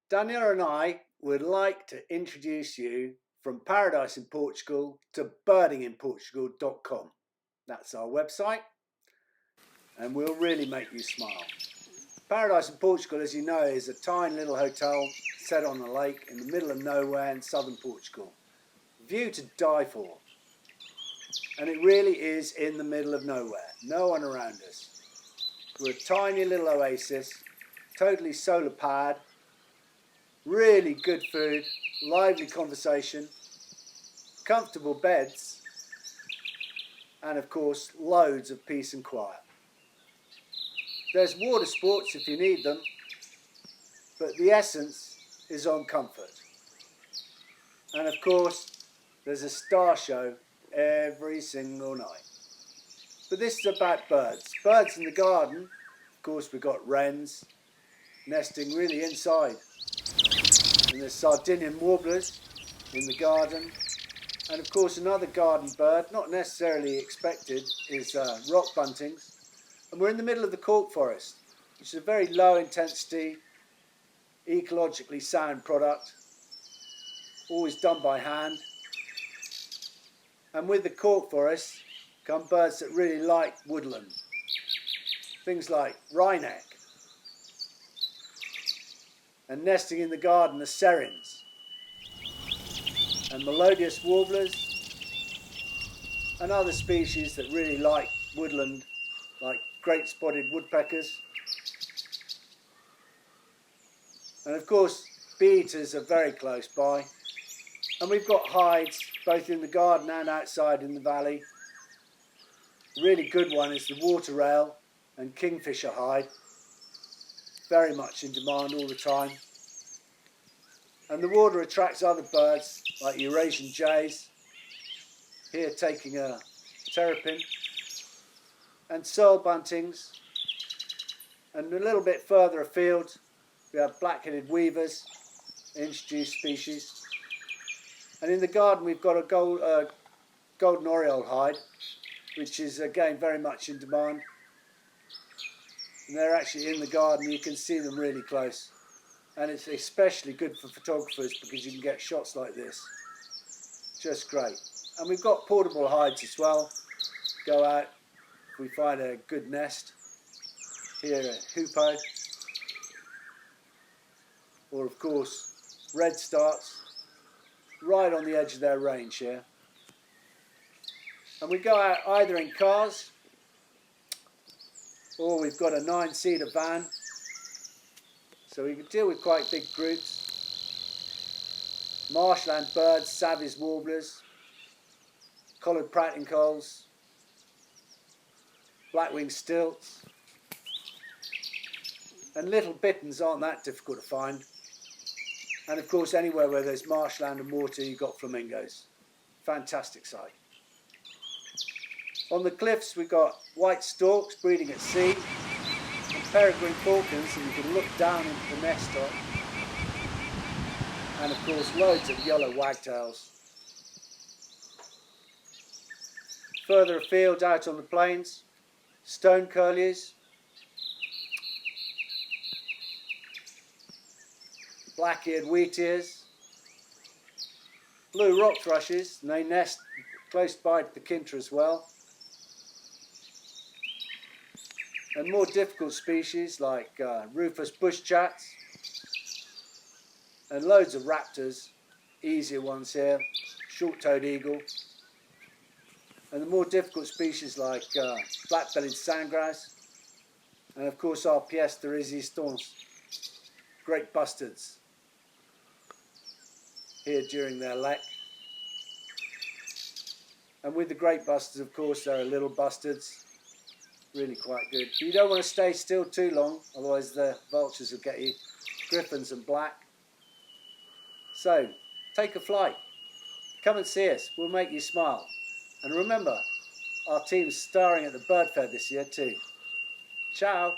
Daniela and I would like to introduce you from Paradise in Portugal to birdinginportugal.com. That's our website, and we'll really make you smile. Paradise in Portugal, as you know, is a tiny little hotel set on a lake in the middle of nowhere in southern Portugal. View to die for. And it really is in the middle of nowhere. No one around us. We're a tiny little oasis, totally solar powered, really good food, lively conversation, comfortable beds, and of course loads of peace and quiet. There's water sports if you need them, but the essence is on comfort. And of course there's a star show every single night. But this is about birds. Birds in the garden. Of course we've got wrens nesting really inside. And there's Sardinian warblers in the garden. And of course another garden bird, not necessarily expected, is rock buntings. And we're in the middle of the cork forest, which is a very low intensity, ecologically sound product, always done by hand. And with the cork forest come birds that really like woodland. Things like wryneck. And nesting in the garden are serins. And melodious warblers. And other species that really like woodland, like great spotted woodpeckers. And of course, bee eaters are very close by. And we've got hides both in the garden and outside in the valley. A really good one is the water rail and kingfisher hide. Very much in demand all the time. And the water attracts other birds like Eurasian jays, here taking a terrapin, and searle buntings. And a little bit further afield we have black-headed weavers, introduced species. And in the garden we've got a golden oriole hide, which is again very much in demand. And they're actually in the garden, you can see them really close. And it's especially good for photographers because you can get shots like this. Just great. And we've got portable hides as well. Go out if we find a good nest. Here a hoopoe. Or of course redstarts. Right on the edge of their range here. And we go out either in cars or we've got a 9-seater van, so we can deal with quite big groups. Marshland birds, Savvy's warblers, collared pratincoles, black-winged stilts, and little bitterns aren't that difficult to find. And of course anywhere where there's marshland and water you've got flamingos. Fantastic sight. On the cliffs we've got white storks breeding at sea and peregrine falcons that you can look down into the nest on. And of course loads of yellow wagtails. Further afield out on the plains, stone curlews, black-eared wheatears, blue rock thrushes, and they nest close by to the Kintra as well. And more difficult species like rufous bush chats and loads of raptors, easier ones here, short-toed eagle, and the more difficult species like black-bellied sandgrouse, and of course our pièce de résistance, great bustards, here during their lek. And with the great bustards, of course, there are little bustards, really quite good. But you don't want to stay still too long, otherwise the vultures will get you. Griffins and black. So, take a flight. Come and see us, we'll make you smile. And remember, our team's starring at the bird fair this year too. Ciao!